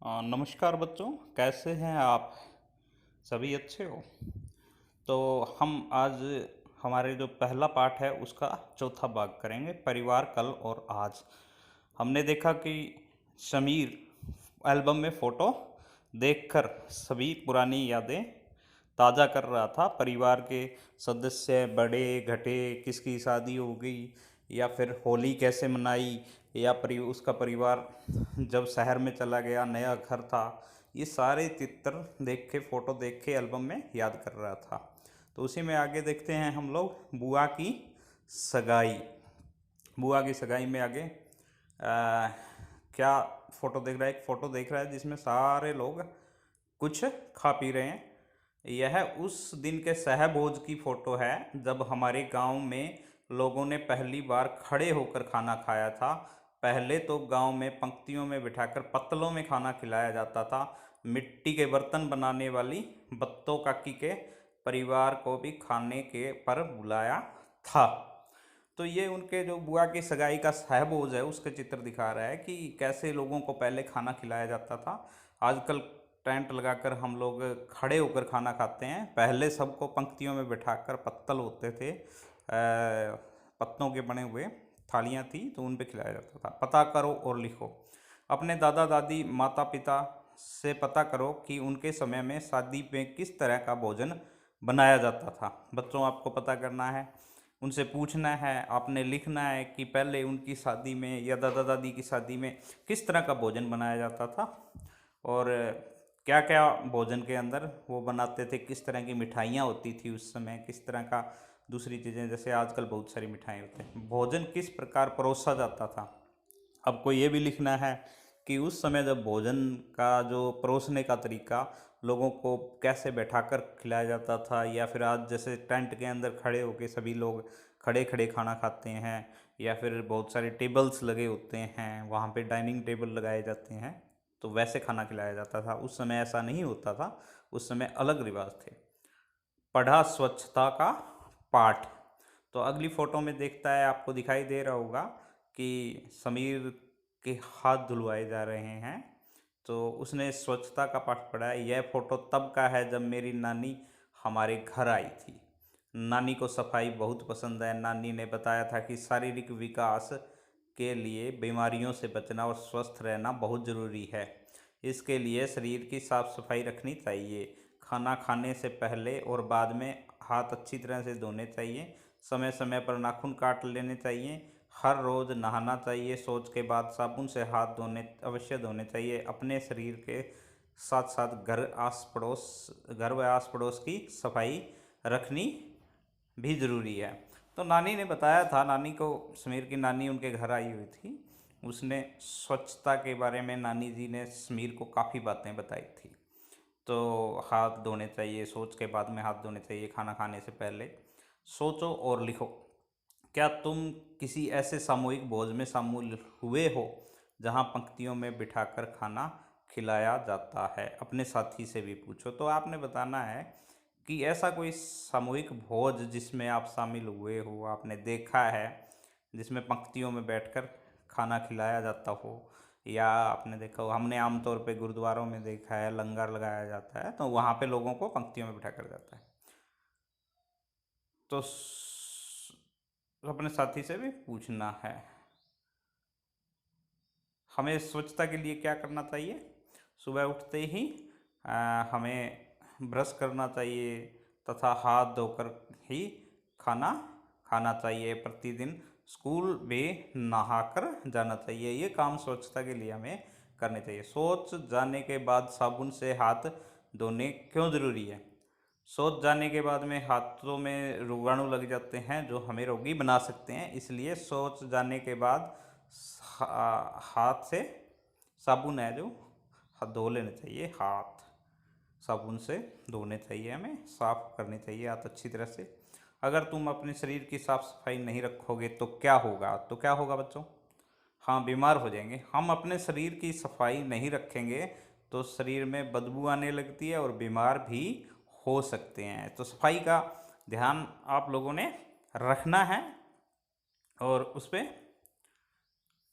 नमस्कार बच्चों, कैसे हैं आप? सभी अच्छे हो? तो हम आज हमारे जो पहला पाठ है उसका चौथा भाग करेंगे, परिवार कल और आज। हमने देखा कि समीर एल्बम में फ़ोटो देखकर सभी पुरानी यादें ताज़ा कर रहा था। परिवार के सदस्य बड़े घटे, किसकी शादी हो गई, या फिर होली कैसे मनाई, या उसका परिवार जब शहर में चला गया, नया घर था, ये सारे चित्र देख के, फोटो देख के एल्बम में याद कर रहा था। तो उसी में आगे देखते हैं हम लोग बुआ की सगाई। बुआ की सगाई में आगे क्या फ़ोटो देख रहा है? एक फ़ोटो देख रहा है जिसमें सारे लोग कुछ खा पी रहे हैं। यह उस दिन के सहभोज की फ़ोटो है जब हमारे गांव में लोगों ने पहली बार खड़े होकर खाना खाया था। पहले तो गांव में पंक्तियों में बिठाकर पत्तलों में खाना खिलाया जाता था। मिट्टी के बर्तन बनाने वाली बत्तो काकी के परिवार को भी खाने के पर बुलाया था। तो ये उनके जो बुआ की सगाई का सहभोज है उसके चित्र दिखा रहा है कि कैसे लोगों को पहले खाना खिलाया जाता था। आजकल टेंट लगाकर हम लोग खड़े होकर खाना खाते हैं, पहले सबको पंक्तियों में बिठाकर, पत्तल होते थे, पत्तों के बने हुए थालियाँ थी, तो उन पे खिलाया जाता था। पता करो और लिखो। अपने दादा दादी माता पिता से पता करो कि उनके समय में शादी में किस तरह का भोजन बनाया जाता था। बच्चों, आपको पता करना है, उनसे पूछना है, आपने लिखना है कि पहले उनकी शादी में या दादा दादी की शादी में किस तरह का भोजन बनाया जाता था, और क्या क्या भोजन के अंदर वो बनाते थे, किस तरह की मिठाइयाँ होती थी उस समय, किस तरह का दूसरी चीज़ें, जैसे आजकल बहुत सारी मिठाई होती हैं, भोजन किस प्रकार परोसा जाता था। आपको ये भी लिखना है कि उस समय जब भोजन का जो परोसने का तरीका, लोगों को कैसे बैठाकर खिलाया जाता था, या फिर आज जैसे टेंट के अंदर खड़े होके सभी लोग खड़े खड़े खाना खाते हैं, या फिर बहुत सारे टेबल्स लगे होते हैं, वहाँ पे डाइनिंग टेबल लगाए जाते हैं, तो वैसे खाना खिलाया जाता था। उस समय ऐसा नहीं होता था, उस समय अलग रिवाज थे। पढ़ा स्वच्छता का पाठ। तो अगली फोटो में देखता है, आपको दिखाई दे रहा होगा कि समीर के हाथ धुलवाए जा रहे हैं, तो उसने स्वच्छता का पाठ पढ़ा है। यह फोटो तब का है जब मेरी नानी हमारे घर आई थी। नानी को सफाई बहुत पसंद है। नानी ने बताया था कि शारीरिक विकास के लिए बीमारियों से बचना और स्वस्थ रहना बहुत ज़रूरी है। इसके लिए शरीर की साफ सफाई रखनी चाहिए। खाना खाने से पहले और बाद में हाथ अच्छी तरह से धोने चाहिए। समय समय पर नाखून काट लेने चाहिए। हर रोज़ नहाना चाहिए। शौच के बाद साबुन से हाथ धोने, अवश्य धोने चाहिए। अपने शरीर के साथ साथ घर व आस पड़ोस की सफाई रखनी भी ज़रूरी है। तो नानी ने बताया था, नानी को, समीर की नानी उनके घर आई हुई थी, उसने स्वच्छता के बारे में नानी जी ने समीर को काफ़ी बातें बताई थी। तो हाथ धोने चाहिए, शौच के बाद में हाथ धोने चाहिए, खाना खाने से पहले। सोचो और लिखो, क्या तुम किसी ऐसे सामूहिक भोज में शामिल हुए हो जहां पंक्तियों में बिठाकर खाना खिलाया जाता है? अपने साथी से भी पूछो। तो आपने बताना है कि ऐसा कोई सामूहिक भोज जिसमें आप शामिल हुए हो, आपने देखा है, जिसमें पंक्तियों में बैठकर खाना खिलाया जाता हो, या आपने देखा हो, हमने आमतौर पे गुरुद्वारों में देखा है लंगर लगाया जाता है, तो वहाँ पे लोगों को पंक्तियों में बिठा कर जाता है। तो अपने साथी से भी पूछना है। हमें स्वच्छता के लिए क्या करना चाहिए? सुबह उठते ही हमें ब्रश करना चाहिए तथा हाथ धोकर ही खाना खाना चाहिए। प्रतिदिन स्कूल भी नहाकर जाना चाहिए। ये काम स्वच्छता के लिए हमें करने चाहिए। शौच जाने के बाद साबुन से हाथ धोने क्यों ज़रूरी है? शौच जाने के बाद में हाथों में रोगाणु लग जाते हैं जो हमें रोगी बना सकते हैं, इसलिए शौच जाने के बाद हाथ से, साबुन है जो, हाथ धो लेने चाहिए। हाथ साबुन से धोने चाहिए, हमें साफ करने चाहिए हाथ अच्छी तरह से। अगर तुम अपने शरीर की साफ सफाई नहीं रखोगे तो क्या होगा? तो क्या होगा बच्चों? हाँ, बीमार हो जाएंगे। हम अपने शरीर की सफाई नहीं रखेंगे तो शरीर में बदबू आने लगती है और बीमार भी हो सकते हैं। तो सफाई का ध्यान आप लोगों ने रखना है और उस पर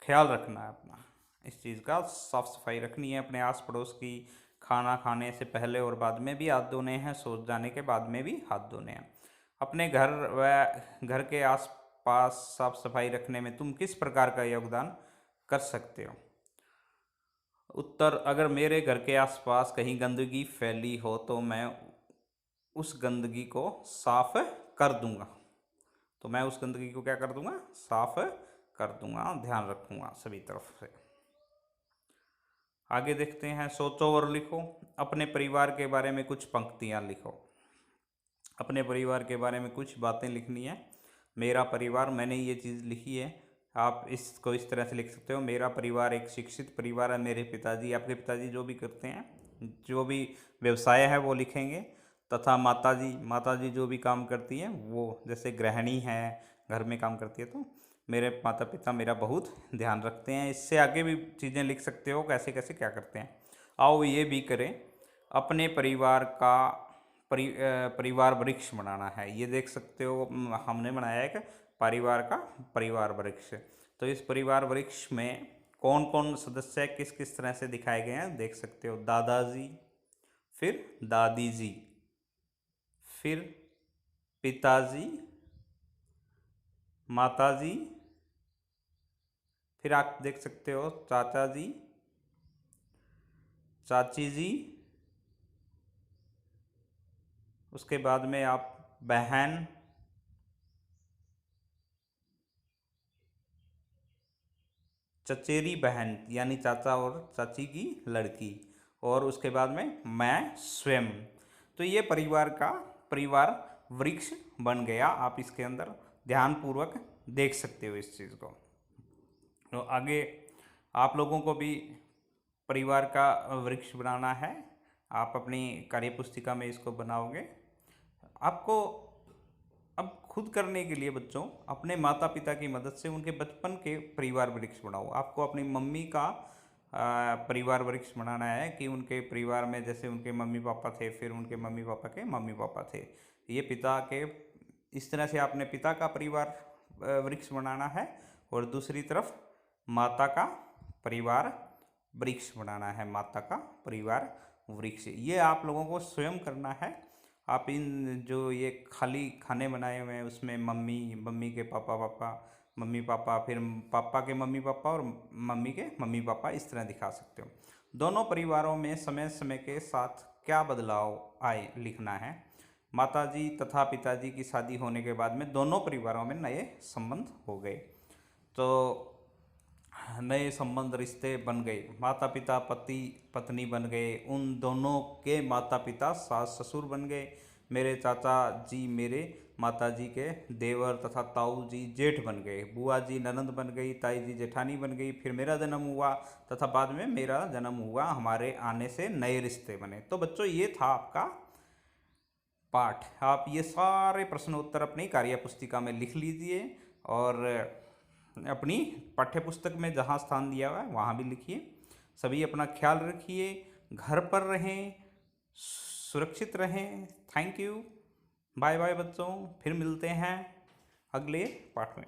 ख्याल रखना है अपना। इस चीज़ का साफ़ सफाई रखनी है। अपने आस पड़ोस की खाना खाने से पहले और बाद में भी हाथ धोने हैं, सो जाने के बाद में भी हाथ धोने हैं। अपने घर व घर के आस पास साफ सफाई रखने में तुम किस प्रकार का योगदान कर सकते हो? उत्तर: अगर मेरे घर के आसपास कहीं गंदगी फैली हो तो मैं उस गंदगी को साफ कर दूंगा। तो मैं उस गंदगी को क्या कर दूंगा? साफ कर दूंगा, ध्यान रखूंगा सभी तरफ से। आगे देखते हैं, सोचो और लिखो। अपने परिवार के बारे में कुछ पंक्तियां लिखो। अपने परिवार के बारे में कुछ बातें लिखनी है। मेरा परिवार, मैंने ये चीज़ लिखी है, आप इसको इस तरह से लिख सकते हो। मेरा परिवार एक शिक्षित परिवार है। मेरे पिताजी, आपके पिताजी जो भी करते हैं, जो भी व्यवसाय है वो लिखेंगे। तथा माताजी, माताजी जो भी काम करती हैं वो, जैसे गृहिणी है, घर में काम करती है, तो मेरे माता पिता मेरा बहुत ध्यान रखते हैं। इससे आगे भी चीज़ें लिख सकते हो, कैसे कैसे क्या करते हैं। आओ ये भी करें। अपने परिवार का परिवार वृक्ष बनाना है। ये देख सकते हो, हमने बनाया एक परिवार का परिवार वृक्ष। तो इस परिवार वृक्ष में कौन कौन सदस्य किस किस तरह से दिखाए गए हैं देख सकते हो। दादाजी, फिर दादी जी, फिर पिताजी, माताजी, फिर आप देख सकते हो चाचा जी, चाची जी, उसके बाद में आप बहन, चचेरी बहन यानी चाचा और चाची की लड़की, और उसके बाद में मैं स्वयं। तो ये परिवार का परिवार वृक्ष बन गया। आप इसके अंदर ध्यानपूर्वक देख सकते हो इस चीज़ को। तो आगे आप लोगों को भी परिवार का वृक्ष बनाना है। आप अपनी कार्यपुस्तिका में इसको बनाओगे। आपको अब खुद करने के लिए बच्चों, अपने माता पिता की मदद से उनके बचपन के परिवार वृक्ष बनाओ। आपको अपनी मम्मी का परिवार वृक्ष बनाना है कि उनके परिवार में जैसे उनके मम्मी पापा थे, फिर उनके मम्मी पापा के मम्मी पापा थे, ये पिता के, इस तरह से आपने पिता का परिवार वृक्ष बनाना है। और दूसरी तरफ माता का परिवार वृक्ष बनाना है, माता का परिवार वृक्ष। ये आप लोगों को स्वयं करना है। आप इन जो ये खाली खाने बनाए हुए हैं उसमें मम्मी, मम्मी के पापा पापा, मम्मी पापा, फिर पापा के मम्मी पापा और मम्मी के मम्मी पापा, इस तरह दिखा सकते हो। दोनों परिवारों में समय समय के साथ क्या बदलाव आए लिखना है। माताजी तथा पिताजी की शादी होने के बाद में दोनों परिवारों में नए संबंध हो गए। तो नए संबंध, रिश्ते बन गए। माता पिता पति पत्नी बन गए। उन दोनों के माता पिता सास ससुर बन गए। मेरे चाचा जी मेरे माता जी के देवर तथा ताऊ जी जेठ बन गए। बुआ जी ननंद बन गई। ताई जी जेठानी बन गई। फिर मेरा जन्म हुआ तथा बाद में मेरा जन्म हुआ। हमारे आने से नए रिश्ते बने। तो बच्चों ये था आपका पाठ। आप ये सारे प्रश्न उत्तर अपनी कार्य पुस्तिका में लिख लीजिए और अपनी पाठ्य पुस्तक में जहाँ स्थान दिया हुआ है वहाँ भी लिखिए। सभी अपना ख्याल रखिए, घर पर रहें, सुरक्षित रहें। थैंक यू, बाय बाय बच्चों, फिर मिलते हैं अगले पाठ में।